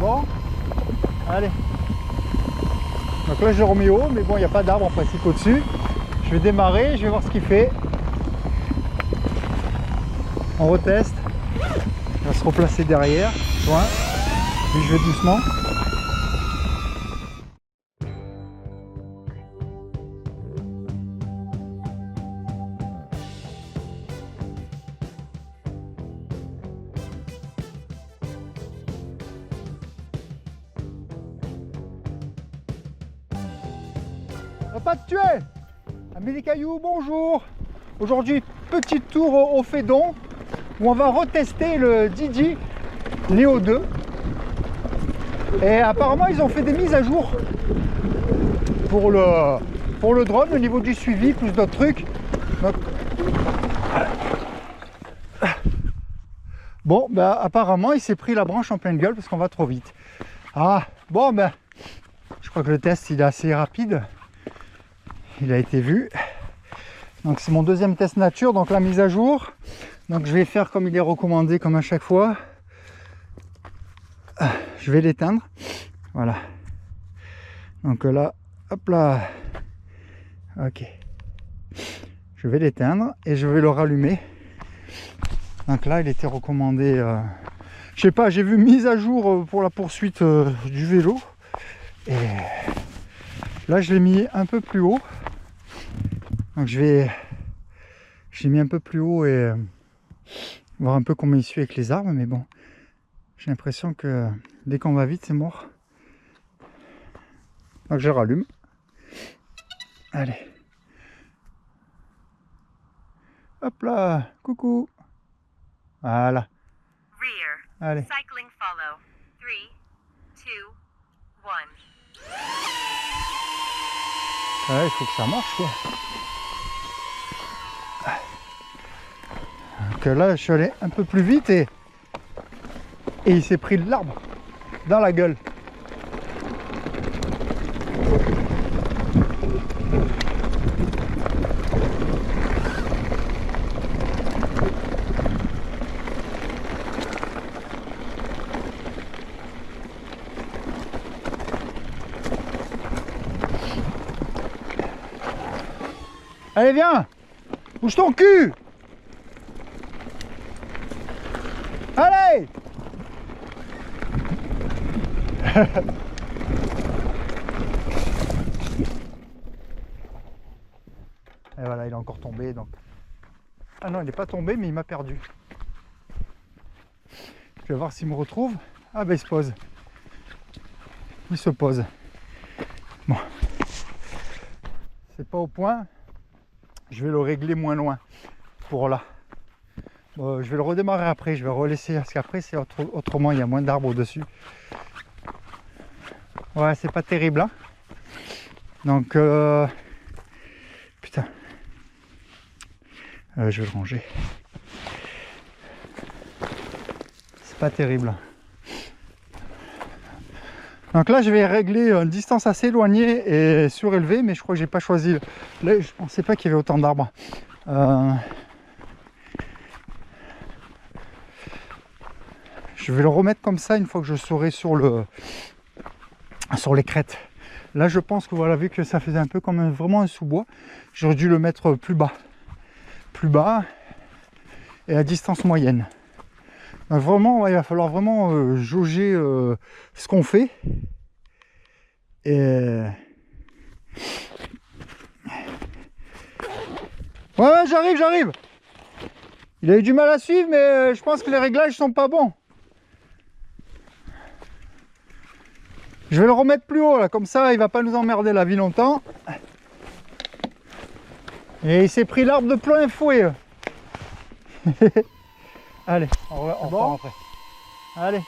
bon. Allez. Donc là je le remets haut, mais bon il n'y a pas d'arbre en principe au-dessus. Je vais démarrer, je vais voir ce qu'il fait. On reteste. Il va se replacer derrière. Loin. Puis je vais doucement. On va pas te tuer! Amis des cailloux, bonjour! Aujourd'hui, petit tour au Fédon où on va retester le Didi Neo 2. Et apparemment, ils ont fait des mises à jour pour le drone au niveau du suivi, plus d'autres trucs. Donc, bon, ben, apparemment, il s'est pris la branche en pleine gueule parce qu'on va trop vite. Ah, bon, ben, je crois que le test, il est assez rapide. Il a été vu. Donc c'est mon deuxième test nature, donc la mise à jour. Donc je vais faire comme il est recommandé, comme à chaque fois. Je vais l'éteindre. Voilà. Donc là, hop là. Ok. Je vais l'éteindre et je vais le rallumer. Donc là, il était recommandé. Je sais pas, j'ai vu mise à jour pour la poursuite du vélo. Et là, je l'ai mis un peu plus haut. Donc j'ai mis un peu plus haut et voir un peu comment il suit avec les arbres, mais bon, j'ai l'impression que dès qu'on va vite, c'est mort. Donc je rallume. Allez. Hop là, coucou. Voilà. Allez. Cycling follow. 3, 2, 1. Ouais, il faut que ça marche quoi. Donc là, je suis allé un peu plus vite et il s'est pris de l'arbre dans la gueule. Allez, viens! Bouge ton cul! Allez! Et voilà, il est encore tombé donc. Ah non, il n'est pas tombé, mais il m'a perdu. Je vais voir s'il me retrouve. Ah ben il se pose. Il se pose. Bon. C'est pas au point. Je vais le régler moins loin. Pour là. Bon, je vais le redémarrer après. Je vais relaisser parce qu'après c'est autrement il y a moins d'arbres au-dessus. Ouais, c'est pas terrible. Hein, donc putain. Je vais le ranger. C'est pas terrible. Donc là je vais régler une distance assez éloignée et surélevée, mais je crois que j'ai pas choisi. Là je pensais pas qu'il y avait autant d'arbres. Je vais le remettre comme ça une fois que je serai sur les crêtes. Là je pense que voilà, vu que ça faisait un peu comme vraiment un sous-bois, j'aurais dû le mettre plus bas et à distance moyenne. Donc vraiment ouais, il va falloir vraiment jauger ce qu'on fait et ouais j'arrive. Il a eu du mal à suivre, mais je pense que les réglages sont pas bons. Je vais le remettre plus haut là, comme ça il va pas nous emmerder la vie longtemps. Et il s'est pris l'arbre de plein fouet. Allez, on reprend après. Allez.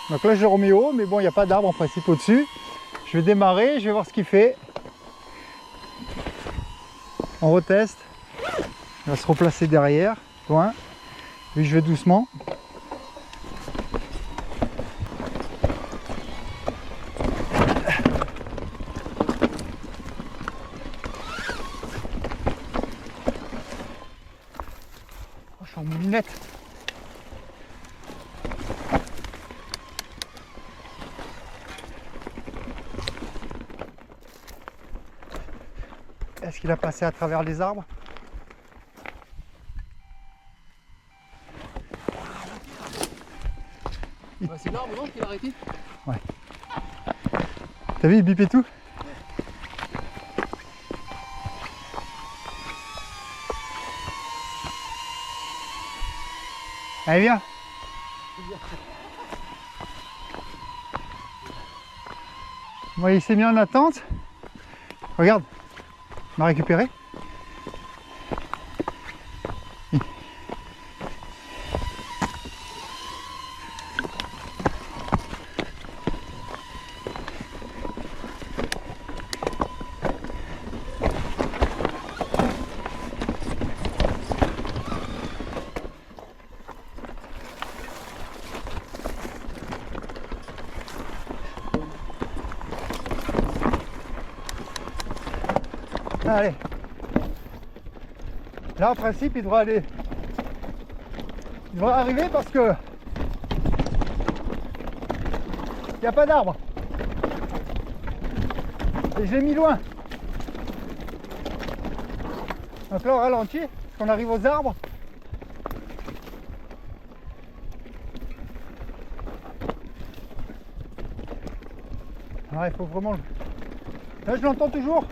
Donc là je le remets haut, mais bon il n'y a pas d'arbre en principe au-dessus. Je vais démarrer, je vais voir ce qu'il fait. On reteste. Il va se replacer derrière, loin. Puis je vais doucement. Oh, je suis en moulinette. qu'il a passé à travers les arbres. Bah, c'est l'arbre non qu'il a arrêté. Ouais. T'as vu, il bipait tout. Allez, viens. Moi, il s'est mis en attente. Regarde, on a récupéré. Allez. Là, en principe, il devrait aller. Il devrait arriver parce que il n'y a pas d'arbre. Et je l'ai mis loin. Donc là, on ralentit, parce qu'on arrive aux arbres. Ah, il faut vraiment. Là, je l'entends toujours.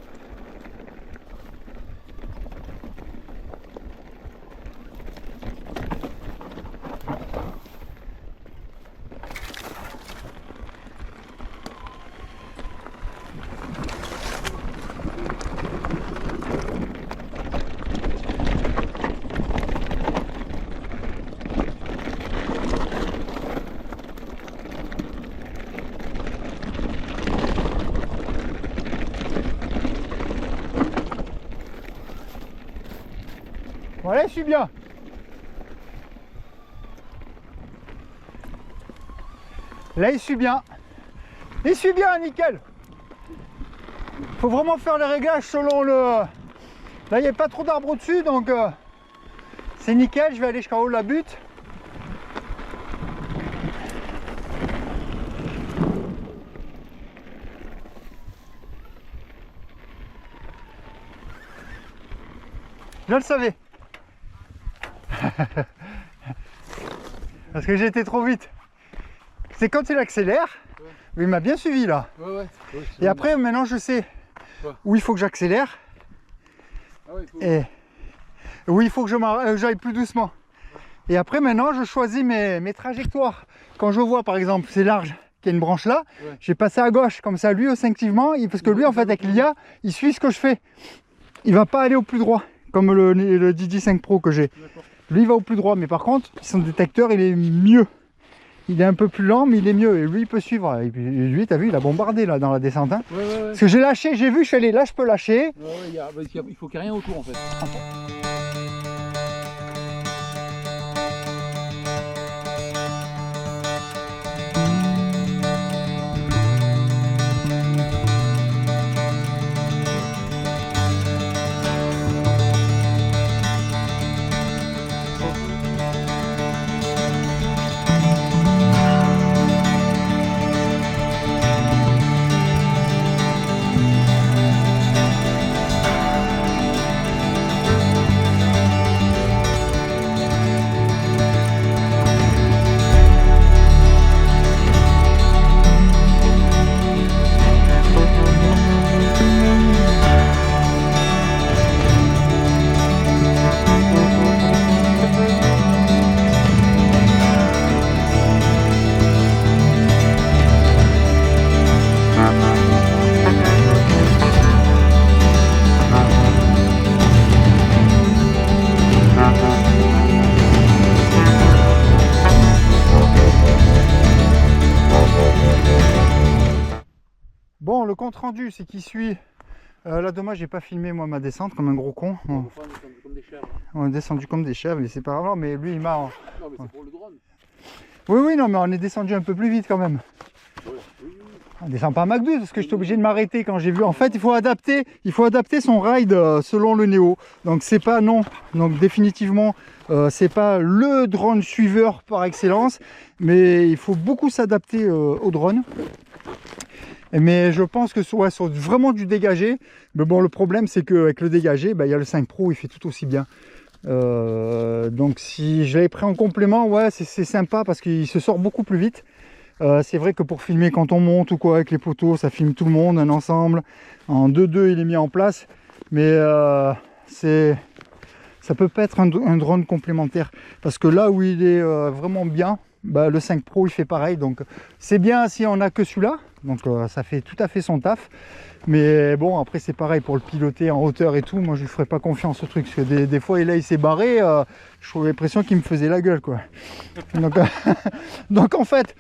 Voilà, je suis bien. Là, il suit bien. Il suit bien, nickel. Faut vraiment faire les réglages selon le... Là, il n'y a pas trop d'arbres au-dessus, donc c'est nickel. Je vais aller jusqu'en haut de la butte. Je le savais. Parce que j'ai été trop vite. C'est quand il accélère, ouais. Il m'a bien suivi là. Ouais, et après, maintenant je sais où il faut que j'accélère. Ah ouais, et où il faut que j'aille plus doucement. Ouais. Et après, maintenant, je choisis mes trajectoires. Quand je vois par exemple, c'est large, qu'il y a une branche là, ouais. J'ai passé à gauche, comme ça lui, instinctivement, parce que lui, en fait, avec l'IA, il suit ce que je fais. Il va pas aller au plus droit, comme le DJI 5 Pro que j'ai. Lui, il va au plus droit, mais par contre, son détecteur, il est mieux. Il est un peu plus lent, mais il est mieux. Et lui, il peut suivre. Et puis, lui, t'as vu, il a bombardé là dans la descente. Hein. Ouais. Parce que j'ai lâché, j'ai vu, je suis allé là, je peux lâcher. Il faut qu'il n'y ait rien autour en fait. Bon, le compte rendu, c'est qu'il suit. Là, dommage, j'ai pas filmé moi ma descente comme un gros con. On descend comme des chèvres. On est descendu comme des chèvres, mais c'est pas grave. Mais lui, il m'a. Non, mais c'est pour le drone. Oui, non, mais on est descendu un peu plus vite quand même. Oui. On descend pas à Mach 12 parce que j'étais obligé de m'arrêter quand j'ai vu. En fait, il faut adapter son ride selon le Néo. Donc c'est pas non. Donc définitivement, c'est pas le drone suiveur par excellence, mais il faut beaucoup s'adapter au drone. Mais je pense que sur vraiment du dégagé, mais bon, le problème c'est qu'avec le dégagé, il y a le 5 Pro, il fait tout aussi bien. Donc si je l'avais pris en complément, ouais, c'est sympa parce qu'il se sort beaucoup plus vite. C'est vrai que pour filmer quand on monte ou quoi avec les poteaux, ça filme tout le monde, un ensemble. En 2.2 il est mis en place, mais ça peut pas être un drone complémentaire parce que là où il est vraiment bien, le 5 Pro il fait pareil. Donc c'est bien si on a que celui-là, donc ça fait tout à fait son taf. Mais bon, après c'est pareil pour le piloter en hauteur et tout, moi je lui ferai pas confiance au truc parce que des fois là il s'est barré, je trouve l'impression qu'il me faisait la gueule quoi. Donc, donc en fait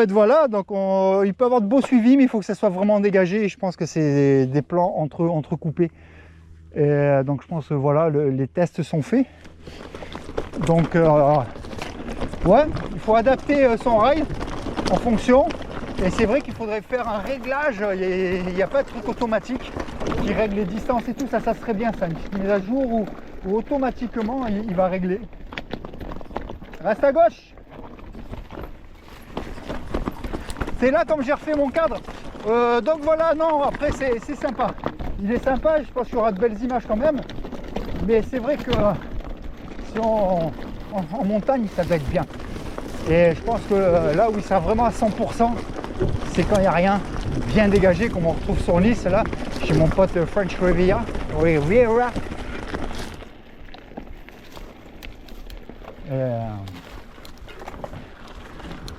voilà, donc il peut avoir de beaux suivis, mais il faut que ça soit vraiment dégagé et je pense que c'est des plans entrecoupés. Et donc je pense que voilà, les tests sont faits. Donc ouais, il faut adapter son rail en fonction. Et c'est vrai qu'il faudrait faire un réglage, il n'y a pas de truc automatique qui règle les distances et tout, ça serait bien ça, une petite mise à jour où automatiquement il va régler. Reste à gauche. C'est là comme j'ai refait mon cadre. Donc voilà, non, après c'est sympa. Il est sympa, je pense qu'il y aura de belles images quand même. Mais c'est vrai que si en montagne, ça doit être bien. Et je pense que là où il sera vraiment à 100%, c'est quand il n'y a rien bien dégagé, comme on retrouve sur Nice, là, chez mon pote French Riviera.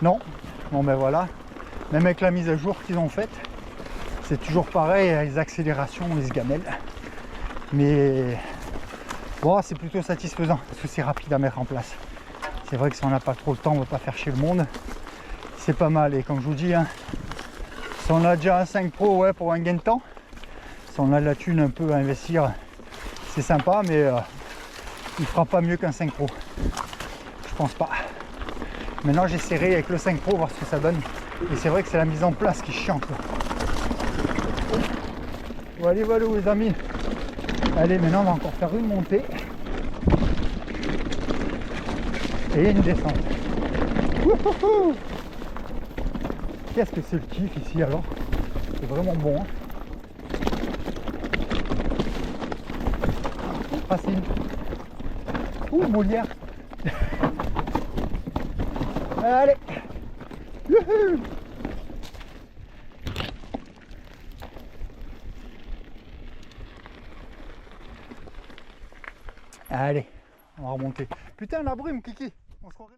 Non, bon ben voilà, même avec la mise à jour qu'ils ont faite, c'est toujours pareil, les accélérations, les gamelles. Mais bon, c'est plutôt satisfaisant parce que c'est rapide à mettre en place. C'est vrai que si on n'a pas trop le temps, on ne va pas faire chez le monde. C'est pas mal. Et comme je vous dis, hein, si on a déjà un 5 Pro, ouais, pour un gain de temps, si on a de la thune un peu à investir, c'est sympa, mais il fera pas mieux qu'un 5 Pro. Je pense pas. Maintenant, j'essaierai avec le 5 Pro voir ce que ça donne. Et c'est vrai que c'est la mise en place qui est chiante. Voilà, voilà les amis. Allez, maintenant on va encore faire une montée et une descente. Wouhou! Qu'est-ce que c'est le kiff ici alors? C'est vraiment bon. Hein, facile. Ouh, Molière. Allez. Youhou! Allez, on va remonter. Putain, la brume, Kiki. On se croirait...